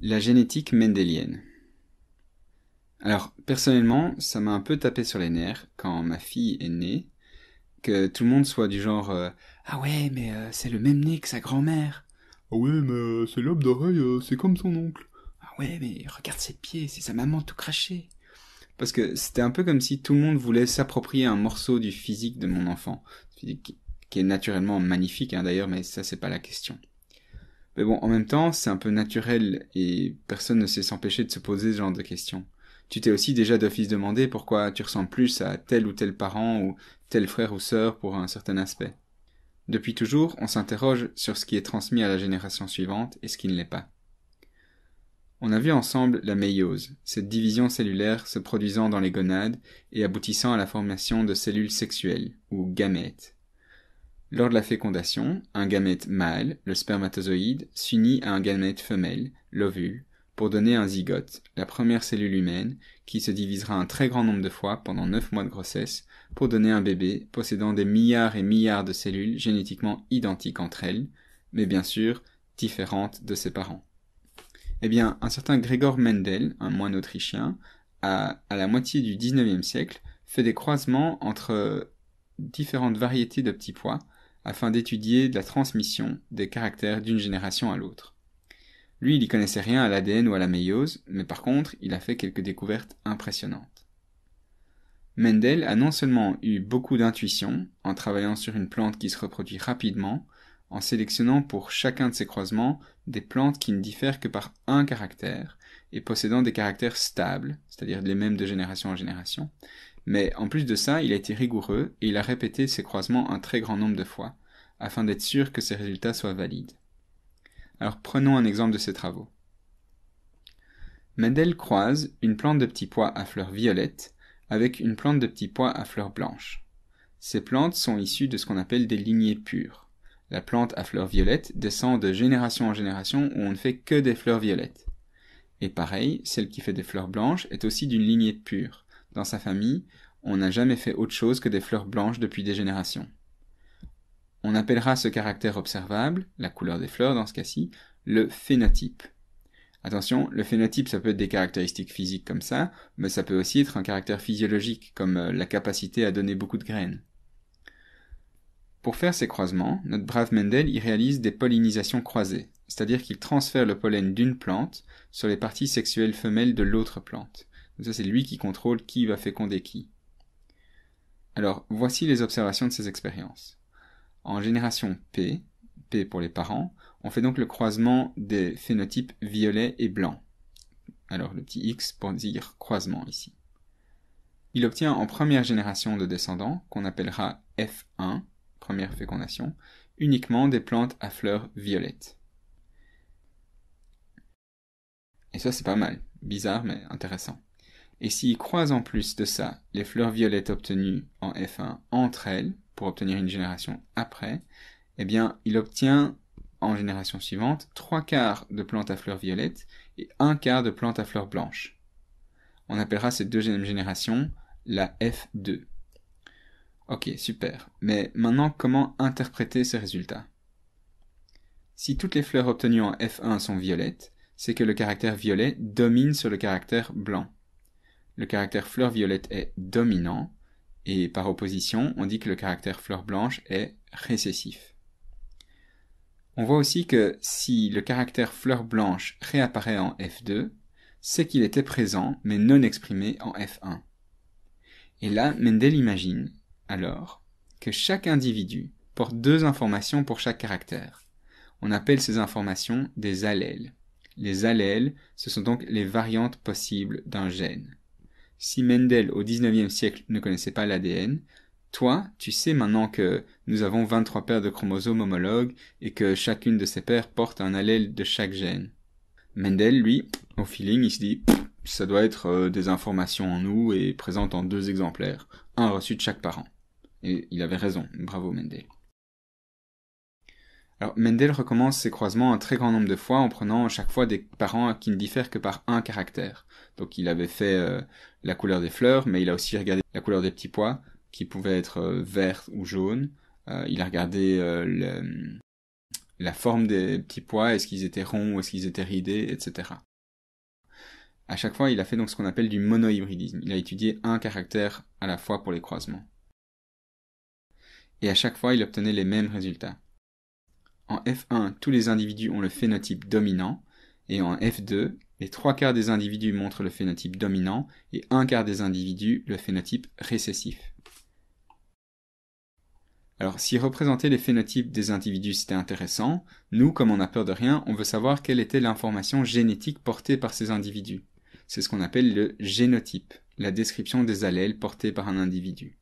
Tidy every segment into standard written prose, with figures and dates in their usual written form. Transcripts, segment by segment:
La génétique mendélienne. Alors, personnellement, ça m'a un peu tapé sur les nerfs quand ma fille est née, que tout le monde soit du genre Ah ouais, mais c'est le même nez que sa grand-mère. Ah ouais, mais ses lobes d'oreille, c'est comme son oncle. Ah ouais, mais regarde ses pieds, c'est sa maman tout craché. Parce que c'était un peu comme si tout le monde voulait s'approprier un morceau du physique de mon enfant. Physique qui est naturellement magnifique, hein, d'ailleurs, mais ça, c'est pas la question. Mais bon, en même temps, c'est un peu naturel et personne ne sait s'empêcher de se poser ce genre de questions. Tu t'es aussi déjà d'office demandé pourquoi tu ressembles plus à tel ou tel parent ou tel frère ou sœur pour un certain aspect. Depuis toujours, on s'interroge sur ce qui est transmis à la génération suivante et ce qui ne l'est pas. On a vu ensemble la méiose, cette division cellulaire se produisant dans les gonades et aboutissant à la formation de cellules sexuelles, ou gamètes. Lors de la fécondation, un gamète mâle, le spermatozoïde, s'unit à un gamète femelle, l'ovule, pour donner un zygote, la première cellule humaine, qui se divisera un très grand nombre de fois pendant 9 mois de grossesse, pour donner un bébé possédant des milliards et milliards de cellules génétiquement identiques entre elles, mais bien sûr différentes de ses parents. Eh bien, un certain Gregor Mendel, un moine autrichien, a, à la moitié du XIXe siècle, fait des croisements entre différentes variétés de petits pois, afin d'étudier la transmission des caractères d'une génération à l'autre. Lui, il n'y connaissait rien à l'ADN ou à la méiose, mais par contre, il a fait quelques découvertes impressionnantes. Mendel a non seulement eu beaucoup d'intuition, en travaillant sur une plante qui se reproduit rapidement, en sélectionnant pour chacun de ces croisements des plantes qui ne diffèrent que par un caractère, et possédant des caractères stables, c'est-à-dire les mêmes de génération en génération, mais en plus de ça, il a été rigoureux et il a répété ces croisements un très grand nombre de fois, afin d'être sûr que ces résultats soient valides. Alors prenons un exemple de ces travaux. Mendel croise une plante de petits pois à fleurs violettes avec une plante de petits pois à fleurs blanches. Ces plantes sont issues de ce qu'on appelle des lignées pures. La plante à fleurs violettes descend de génération en génération où on ne fait que des fleurs violettes. Et pareil, celle qui fait des fleurs blanches est aussi d'une lignée pure. Dans sa famille, on n'a jamais fait autre chose que des fleurs blanches depuis des générations. On appellera ce caractère observable, la couleur des fleurs dans ce cas-ci, le phénotype. Attention, le phénotype ça peut être des caractéristiques physiques comme ça, mais ça peut aussi être un caractère physiologique, comme la capacité à donner beaucoup de graines. Pour faire ces croisements, notre brave Mendel y réalise des pollinisations croisées, c'est-à-dire qu'il transfère le pollen d'une plante sur les parties sexuelles femelles de l'autre plante. Donc ça, c'est lui qui contrôle qui va féconder qui. Alors, voici les observations de ces expériences. En génération P, P pour les parents, on fait donc le croisement des phénotypes violet et blanc. Alors, le petit X pour dire croisement ici. Il obtient en première génération de descendants, qu'on appellera F1, première fécondation, uniquement des plantes à fleurs violettes. Et ça, c'est pas mal. Bizarre, mais intéressant. Et s'il croise en plus de ça les fleurs violettes obtenues en F1 entre elles, pour obtenir une génération après, eh bien, il obtient, en génération suivante, 3/4 de plantes à fleurs violettes et 1/4 de plantes à fleurs blanches. On appellera cette deuxième génération la F2. Ok, super. Mais maintenant, comment interpréter ces résultats? Si toutes les fleurs obtenues en F1 sont violettes, c'est que le caractère violet domine sur le caractère blanc. Le caractère fleur violette est dominant, et par opposition, on dit que le caractère fleur blanche est récessif. On voit aussi que si le caractère fleur blanche réapparaît en F2, c'est qu'il était présent, mais non exprimé en F1. Et là, Mendel imagine, alors, que chaque individu porte 2 informations pour chaque caractère. On appelle ces informations des allèles. Les allèles, ce sont donc les variantes possibles d'un gène. Si Mendel, au XIXe siècle, ne connaissait pas l'ADN, toi, tu sais maintenant que nous avons 23 paires de chromosomes homologues et que chacune de ces paires porte un allèle de chaque gène. Mendel, lui, au feeling, il se dit « ça doit être des informations en nous et présentes en 2 exemplaires, un reçu de chaque parent ». Et il avait raison, bravo Mendel. Alors Mendel recommence ses croisements un très grand nombre de fois en prenant à chaque fois des parents qui ne diffèrent que par un caractère. Donc il avait fait la couleur des fleurs, mais il a aussi regardé la couleur des petits pois, qui pouvaient être verts ou jaunes. Il a regardé la forme des petits pois, est-ce qu'ils étaient ronds ou est-ce qu'ils étaient ridés, etc. À chaque fois, il a fait donc ce qu'on appelle du monohybridisme. Il a étudié un caractère à la fois pour les croisements. Et à chaque fois, il obtenait les mêmes résultats. En F1, tous les individus ont le phénotype dominant, et en F2, les 3/4 des individus montrent le phénotype dominant, et 1/4 des individus le phénotype récessif. Alors, si représenter les phénotypes des individus c'était intéressant, nous, comme on n'a peur de rien, on veut savoir quelle était l'information génétique portée par ces individus. C'est ce qu'on appelle le génotype, la description des allèles portés par un individu.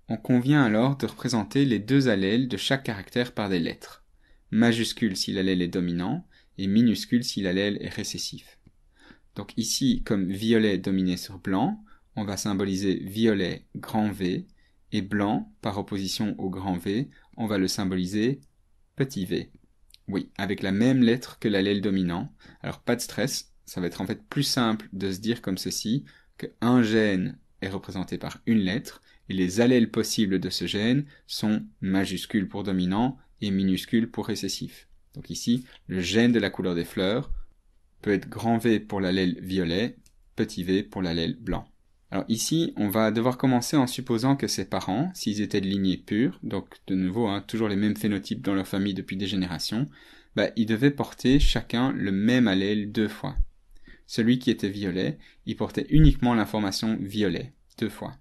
On convient alors de représenter les deux allèles de chaque caractère par des lettres. Majuscule si l'allèle est dominant, et minuscule si l'allèle est récessif. Donc ici, comme violet dominé sur blanc, on va symboliser violet grand V, et blanc, par opposition au grand V, on va le symboliser petit v. Oui, avec la même lettre que l'allèle dominant. Alors pas de stress, ça va être en fait plus simple de se dire comme ceci, qu'un gène est représenté par une lettre, et les allèles possibles de ce gène sont majuscules pour dominant et minuscules pour récessif. Donc ici, le gène de la couleur des fleurs peut être grand V pour l'allèle violet, petit v pour l'allèle blanc. Alors ici, on va devoir commencer en supposant que ses parents, s'ils étaient de lignée pure, donc de nouveau, toujours les mêmes phénotypes dans leur famille depuis des générations, ils devaient porter chacun le même allèle 2 fois. Celui qui était violet, il portait uniquement l'information violet, 2 fois.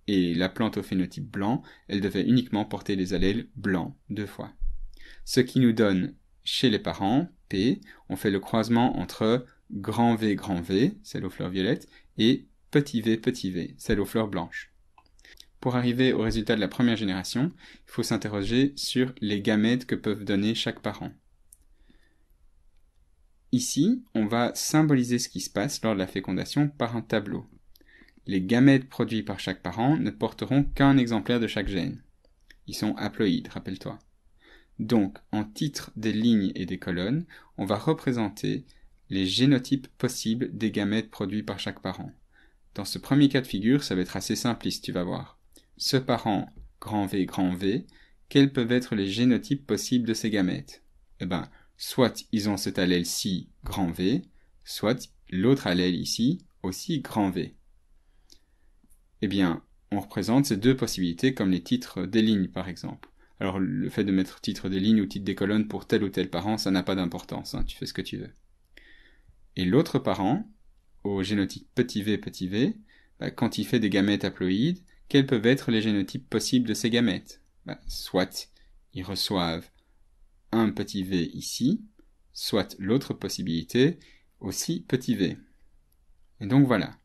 Et la plante au phénotype blanc, elle devait uniquement porter les allèles blancs, 2 fois. Ce qui nous donne, chez les parents, P, on fait le croisement entre grand V, celle aux fleurs violettes, et petit v, celle aux fleurs blanches. Pour arriver au résultat de la première génération, il faut s'interroger sur les gamètes que peuvent donner chaque parent. Ici, on va symboliser ce qui se passe lors de la fécondation par un tableau. Les gamètes produits par chaque parent ne porteront qu'un exemplaire de chaque gène. Ils sont haploïdes, rappelle-toi. Donc, en titre des lignes et des colonnes, on va représenter les génotypes possibles des gamètes produits par chaque parent. Dans ce premier cas de figure, ça va être assez simpliste, tu vas voir. Ce parent, grand V, quels peuvent être les génotypes possibles de ces gamètes? Soit ils ont cet allèle-ci, grand V, soit l'autre allèle ici, aussi grand V. On représente ces deux possibilités comme les titres des lignes, par exemple. Alors, le fait de mettre titre des lignes ou titre des colonnes pour tel ou tel parent, ça n'a pas d'importance, tu fais ce que tu veux. Et l'autre parent, au génotype petit v, quand il fait des gamètes haploïdes, quels peuvent être les génotypes possibles de ces gamètes? Soit ils reçoivent un petit v ici, soit l'autre possibilité, aussi petit v. Et donc voilà.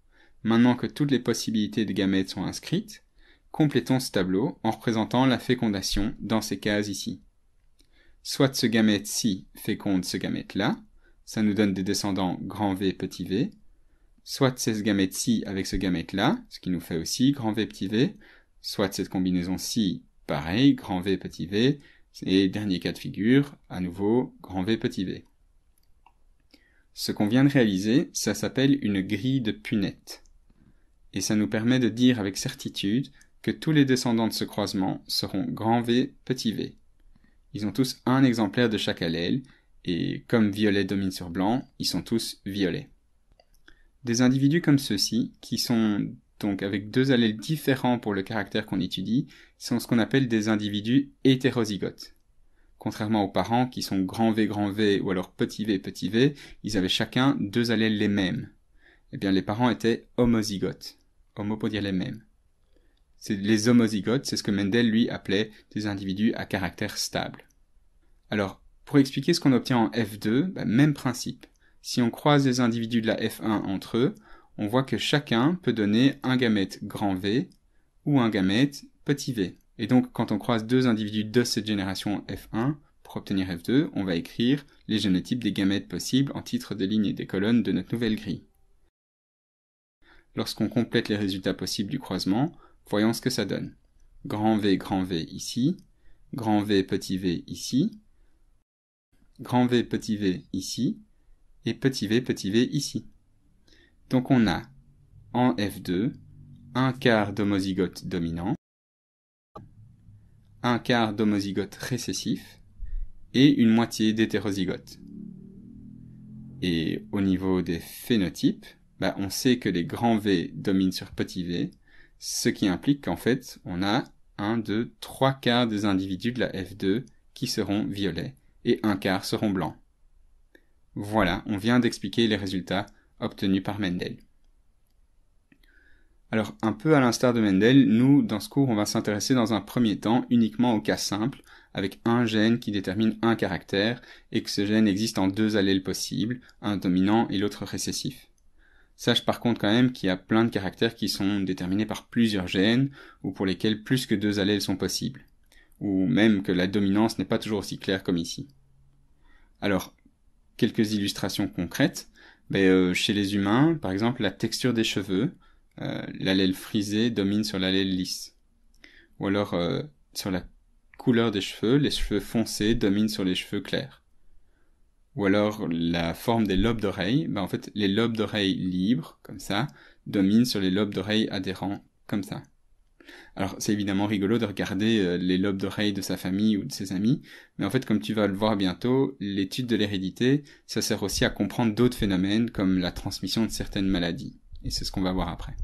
Maintenant que toutes les possibilités de gamètes sont inscrites, complétons ce tableau en représentant la fécondation dans ces cases ici. Soit ce gamète-ci féconde ce gamète-là, ça nous donne des descendants grand V, petit v, soit c'est ce gamète-ci avec ce gamète-là, ce qui nous fait aussi grand V, petit v, soit cette combinaison-ci, pareil, grand V, petit v, et dernier cas de figure, à nouveau, grand V, petit v. Ce qu'on vient de réaliser, ça s'appelle une grille de Punnett. Et ça nous permet de dire avec certitude que tous les descendants de ce croisement seront grand V, petit v. Ils ont tous un exemplaire de chaque allèle, et comme violet domine sur blanc, ils sont tous violets. Des individus comme ceux-ci, qui sont donc avec deux allèles différents pour le caractère qu'on étudie, sont ce qu'on appelle des individus hétérozygotes. Contrairement aux parents qui sont grand V ou alors petit v, ils avaient chacun deux allèles les mêmes. Les parents étaient homozygotes. Homo pour dire les mêmes. Les homozygotes, c'est ce que Mendel, lui, appelait des individus à caractère stable. Alors, pour expliquer ce qu'on obtient en F2, même principe. Si on croise les individus de la F1 entre eux, on voit que chacun peut donner un gamète grand V ou un gamète petit v. Et donc, quand on croise deux individus de cette génération F1, pour obtenir F2, on va écrire les génotypes des gamètes possibles en titre des lignes et des colonnes de notre nouvelle grille. Lorsqu'on complète les résultats possibles du croisement, voyons ce que ça donne. Grand V ici, grand V ici, grand V petit v ici, et petit v ici. Donc on a, en F2, un quart d'homozygote dominant, un quart d'homozygote récessif, et une moitié d'hétérozygote. Et au niveau des phénotypes, on sait que les grands V dominent sur petits v, ce qui implique qu'en fait, on a 1, 2, 3 quarts des individus de la F2 qui seront violets, et 1 quart seront blancs. Voilà, on vient d'expliquer les résultats obtenus par Mendel. Alors, un peu à l'instar de Mendel, nous, dans ce cours, on va s'intéresser dans un premier temps uniquement au cas simple, avec un gène qui détermine un caractère, et que ce gène existe en 2 allèles possibles, un dominant et l'autre récessif. Sache par contre quand même qu'il y a plein de caractères qui sont déterminés par plusieurs gènes, ou pour lesquels plus que 2 allèles sont possibles, ou même que la dominance n'est pas toujours aussi claire comme ici. Alors, quelques illustrations concrètes. Chez les humains, par exemple, la texture des cheveux, l'allèle frisé domine sur l'allèle lisse. Ou alors, sur la couleur des cheveux, les cheveux foncés dominent sur les cheveux clairs. Ou alors, la forme des lobes d'oreilles, en fait, les lobes d'oreilles libres, comme ça, dominent sur les lobes d'oreilles adhérents, comme ça. Alors, c'est évidemment rigolo de regarder les lobes d'oreilles de sa famille ou de ses amis, mais en fait, comme tu vas le voir bientôt, l'étude de l'hérédité, ça sert aussi à comprendre d'autres phénomènes, comme la transmission de certaines maladies. Et c'est ce qu'on va voir après.